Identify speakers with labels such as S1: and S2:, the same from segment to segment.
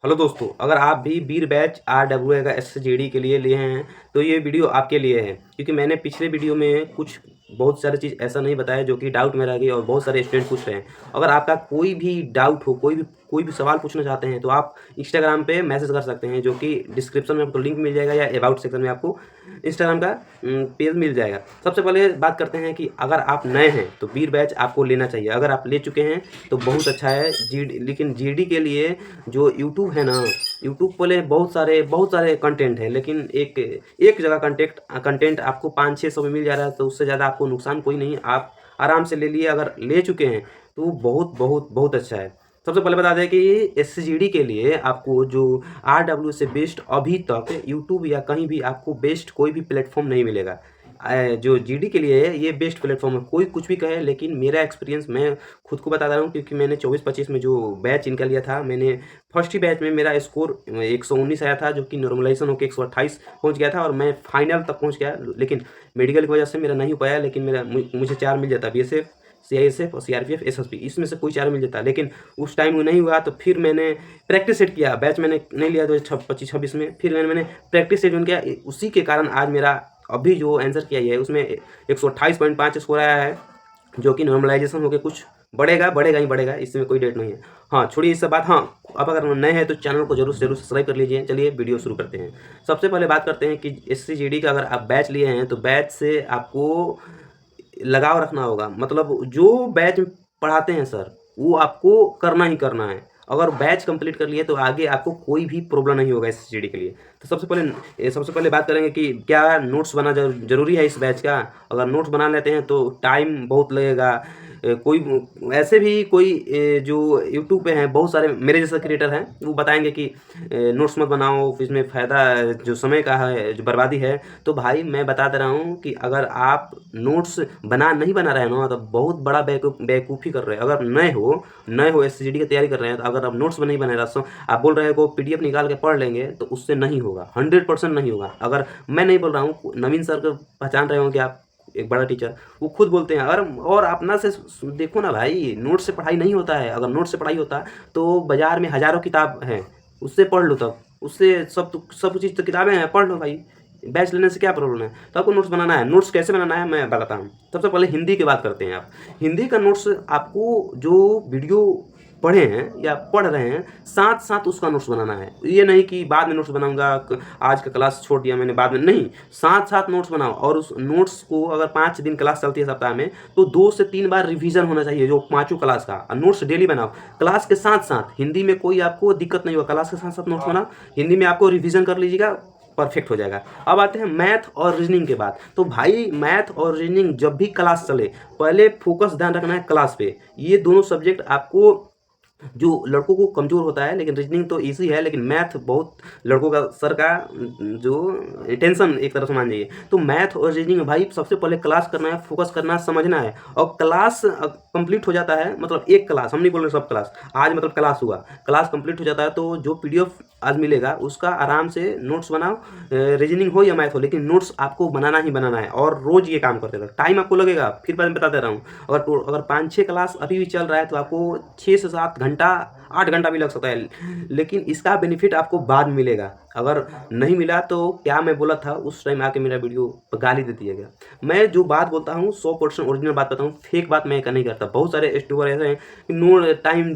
S1: Hello दोस्तों, अगर आप भी बीर बैच RWA का SGD के लिए लिए हैं तो ये वीडियो आपके लिए है, क्योंकि मैंने पिछले वीडियो में कुछ बहुत सारी चीज़ ऐसा नहीं बताया जो कि डाउट में रह गई और बहुत सारे स्टूडेंट पूछ रहे हैं। अगर आपका कोई भी डाउट हो, कोई भी सवाल पूछना चाहते हैं तो आप इंस्टाग्राम पे मैसेज कर सकते हैं, जो कि डिस्क्रिप्शन में आपको लिंक मिल जाएगा या अबाउट सेक्शन में आपको इंस्टाग्राम का पेज मिल जाएगा। सबसे पहले बात करते हैं कि अगर आप नए हैं तो बीर बैच आपको लेना चाहिए। अगर आप ले चुके हैं तो बहुत अच्छा है। लेकिन GD के लिए जो यूट्यूब है ना, यूट्यूब पे बहुत सारे कंटेंट है, लेकिन एक जगह कंटेंट आपको 500-600 में मिल जा रहा है, तो उससे ज़्यादा आपको नुकसान कोई नहीं। आप आराम से ले लिए। अगर ले चुके हैं तो बहुत बहुत बहुत अच्छा है। सबसे पहले बता दें कि SGD के लिए आपको जो RW से बेस्ट अभी तक यूट्यूब या कहीं भी आपको बेस्ट कोई भी प्लेटफॉर्म नहीं मिलेगा। जो GD के लिए है ये बेस्ट प्लेटफॉर्म है। कोई कुछ भी कहे, लेकिन मेरा एक्सपीरियंस मैं खुद को बता रहा हूँ, क्योंकि मैंने 24-25 में जो बैच इनका लिया था, मैंने फर्स्ट ही बैच में मेरा स्कोर 119 आया था, जो कि नॉर्मलाइजेशन होकर 128 पहुँच गया था और मैं फाइनल तक पहुँच गया। लेकिन मेडिकल की वजह से मेरा नहीं हो पाया, लेकिन मुझे 4 मिल जाता। BSF, CISF और CRPF, SSB, इसमें से कोई 4 मिल जाता, लेकिन उस टाइम वो नहीं हुआ। तो फिर मैंने प्रैक्टिस सेट किया। बैच मैंने नहीं लिया 2025-26 में, फिर मैंने प्रैक्टिस सेट किया। उसी के कारण आज मेरा अभी जो आंसर किया है उसमें 128.5 स्कोर आया है, जो कि नॉर्मलाइजेशन होकर कुछ बढ़ेगा ही बढ़ेगा, इसमें कोई डेट नहीं है। हाँ, छोड़िए इससे बात। हाँ, अब अगर नए हैं तो चैनल को जरूर सब्सक्राइब कर लीजिए। चलिए वीडियो शुरू करते हैं। सबसे पहले बात करते हैं कि SGD का अगर आप बैच लिए हैं तो बैच से आपको लगाव रखना होगा। मतलब जो बैच पढ़ाते हैं सर, वो आपको करना ही करना है। अगर बैच कंप्लीट कर लिए तो आगे आपको कोई भी प्रॉब्लम नहीं होगा SGD के लिए। तो सबसे पहले बात करेंगे कि क्या नोट्स बना जरूरी है इस बैच का। अगर नोट्स बना लेते हैं तो टाइम बहुत लगेगा। कोई ऐसे भी कोई जो यूट्यूब पे हैं, बहुत सारे मेरे जैसे क्रिएटर हैं, वो बताएंगे कि नोट्स मत बनाओ, इसमें फ़ायदा जो समय का है, जो बर्बादी है। तो भाई मैं बता दे रहा हूँ कि अगर आप नोट्स नहीं बना रहे हो ना, तो बहुत बड़ा बेवकूफ़ी कर रहे हैं। अगर नए हो SGD की तैयारी कर रहे हैं, तो अगर आप नोट्स नहीं बना रहे, आप बोल रहे हो PDF निकाल के पढ़ लेंगे, तो उससे नहीं होगा, 100% नहीं होगा। अगर मैं नहीं बोल रहा हूँ, नवीन सर को पहचान रहे हो कि आप एक बड़ा टीचर, वो खुद बोलते हैं। अगर और अपना से देखो ना भाई, नोट से पढ़ाई नहीं होता है। अगर नोट से पढ़ाई होता तो बाजार में हज़ारों किताब हैं, उससे पढ़ लो। तब उससे सब चीज़ तो किताबें हैं, पढ़ लो भाई। बैच लेने से क्या प्रॉब्लम है। तो आपको नोट्स बनाना है। नोट्स कैसे बनाना है मैं बताता हूँ। सबसे पहले हिंदी की बात करते हैं। आप हिंदी का नोट्स, आपको जो वीडियो पढ़े हैं या पढ़ रहे हैं, साथ साथ उसका नोट्स बनाना है। ये नहीं कि बाद में नोट्स बनाऊंगा, आज का क्लास छोड़ दिया मैंने, बाद में नहीं। साथ साथ नोट्स बनाओ। और उस नोट्स को, अगर 5 दिन क्लास चलती है सप्ताह में, तो 2 से 3 बार रिवीजन होना चाहिए, जो 5 क्लास का। और नोट्स डेली बनाओ क्लास के साथ साथ। हिंदी में कोई आपको दिक्कत नहीं होगा, क्लास के साथ साथ नोट्स बनाओ। हिंदी में आपको रिवीजन कर लीजिएगा, परफेक्ट हो जाएगा। अब आते हैं मैथ और रीजनिंग के बाद। तो भाई मैथ और रीजनिंग जब भी क्लास चले, पहले फोकस ध्यान रखना है क्लास पे। ये दोनों सब्जेक्ट आपको, जो लड़कों को कमज़ोर होता है, लेकिन रीजनिंग तो इजी है, लेकिन मैथ बहुत लड़कों का सर का जो टेंशन एक तरह से मान जाइए। तो मैथ और रीजनिंग में भाई सबसे पहले क्लास करना है, फोकस करना है, समझना है। और क्लास कंप्लीट हो जाता है, मतलब एक क्लास, हम नहीं बोल रहे सब क्लास, आज मतलब क्लास हुआ, क्लास कंप्लीट हो जाता है, तो जो PDF आज मिलेगा उसका आराम से नोट्स बनाओ। रीजनिंग हो या मैथ हो, लेकिन नोट्स आपको बनाना ही बनाना है। और रोज़ ये काम करते रहो। टाइम आपको लगेगा, फिर मैं बता दे रहा हूँ। अगर 5-6 क्लास अभी भी चल रहा है, तो आपको 6 से 7 घंटा, 8 घंटा भी लग सकता है, लेकिन इसका बेनिफिट आपको बाद में मिलेगा। अगर नहीं मिला तो क्या मैं बोला था उस टाइम आके मेरा वीडियो पर गाली दे दिया गया। मैं जो बात बोलता हूँ 100% ओरिजिनल बात बताऊँ, फेक बात मैं नहीं करता। बहुत सारे यूट्यूबर ऐसे हैं कि टाइम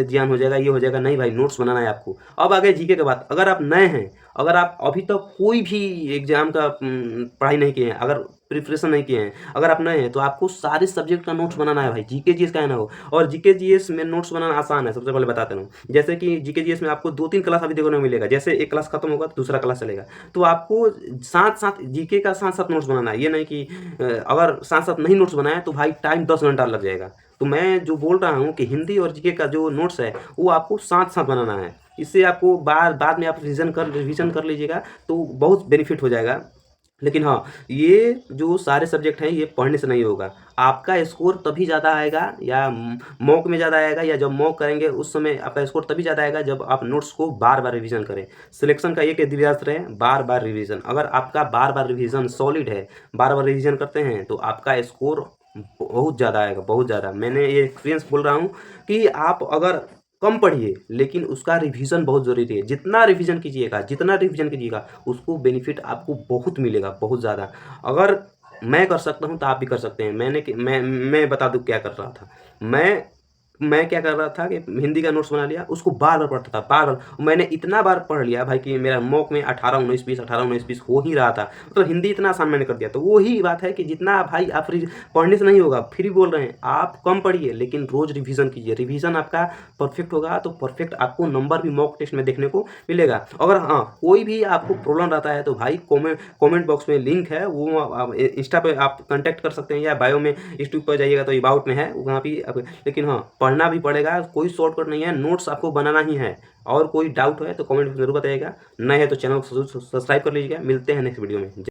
S1: जियान हो जाएगा, ये हो जाएगा। नहीं भाई, नोट्स बनाना है आपको। अब आगे GK के बाद, अगर आप नए हैं, अगर आप अभी तक कोई भी एग्जाम का पढ़ाई नहीं किए हैं, अगर प्रिपरेशन नहीं किए हैं, अगर आप नए हैं, तो आपको सारे सब्जेक्ट का नोट्स बनाना है भाई। GK GS का है ना हो। और GK GS में नोट्स बनाना आसान है। सबसे पहले बताते रहूँ, जैसे कि GK GS में आपको 2-3 क्लास अभी देखने को मिलेगा। जैसे एक क्लास खत्म होगा तो दूसरा क्लास चलेगा, तो आपको साथ साथ GK का साथ साथ नोट्स बनाना है। ये नहीं कि अगर साथ साथ नहीं नोट्स बनाए तो भाई टाइम 10 घंटा लग जाएगा। तो मैं जो बोल रहा हूँ कि हिंदी और GK का जो नोट्स है वो आपको साथ साथ बनाना है। इससे आपको बाद में आप रिवीजन कर लीजिएगा, तो बहुत बेनिफिट हो जाएगा। लेकिन हाँ, ये जो सारे सब्जेक्ट हैं, ये पढ़ने से नहीं होगा। आपका स्कोर तभी ज़्यादा आएगा, या मॉक में ज़्यादा आएगा, या जब मॉक करेंगे उस समय आपका स्कोर तभी ज़्यादा आएगा जब आप नोट्स को बार बार रिवीजन करें। सिलेक्शन का एक दिव्यास्त्र रहे, बार बार रिवीजन। अगर आपका बार बार रिवीजन सॉलिड है, बार बार रिवीजन करते हैं, तो आपका स्कोर बहुत ज़्यादा आएगा, बहुत ज़्यादा। मैंने ये एक्सपीरियंस बोल रहा हूँ कि आप अगर कम पढ़िए, लेकिन उसका रिवीजन बहुत ज़रूरी है। जितना रिवीजन कीजिएगा उसको बेनिफिट आपको बहुत मिलेगा, बहुत ज़्यादा। अगर मैं कर सकता हूँ तो आप भी कर सकते हैं। मैं बता दूँ क्या कर रहा था। मैं क्या कर रहा था कि हिंदी का नोट्स बना लिया, उसको बार-बार पढ़ता था, बार-बार। मैंने इतना बार पढ़ लिया भाई कि मेरा मॉक में 18-19-20 हो ही रहा था। तो हिंदी इतना आसान मैंने कर दिया। तो वही बात है कि जितना भाई आप पढ़ने से नहीं होगा, फिर भी बोल रहे हैं, आप कम पढ़िए लेकिन रोज़ रिवीजन कीजिए। रिवीजन आपका परफेक्ट होगा तो परफेक्ट आपको नंबर भी मॉक टेस्ट में देखने को मिलेगा। अगर हाँ, कोई भी आपको प्रॉब्लम रहता है तो भाई कमेंट बॉक्स में लिंक है, वो आप इंस्टा पे आप कॉन्टैक्ट कर सकते हैं, या बायो में यूट्यूब पर जाइएगा तो अबाउट में है, वहाँ भी लेकिन हाँ, पढ़ना भी पड़ेगा, कोई शॉर्टकट नहीं है, नोट्स आपको बनाना ही है। और कोई डाउट है तो कमेंट में ज़रूर बताइएगा। नए हैं तो चैनल को सब्सक्राइब कर लीजिएगा। मिलते हैं नेक्स्ट वीडियो में।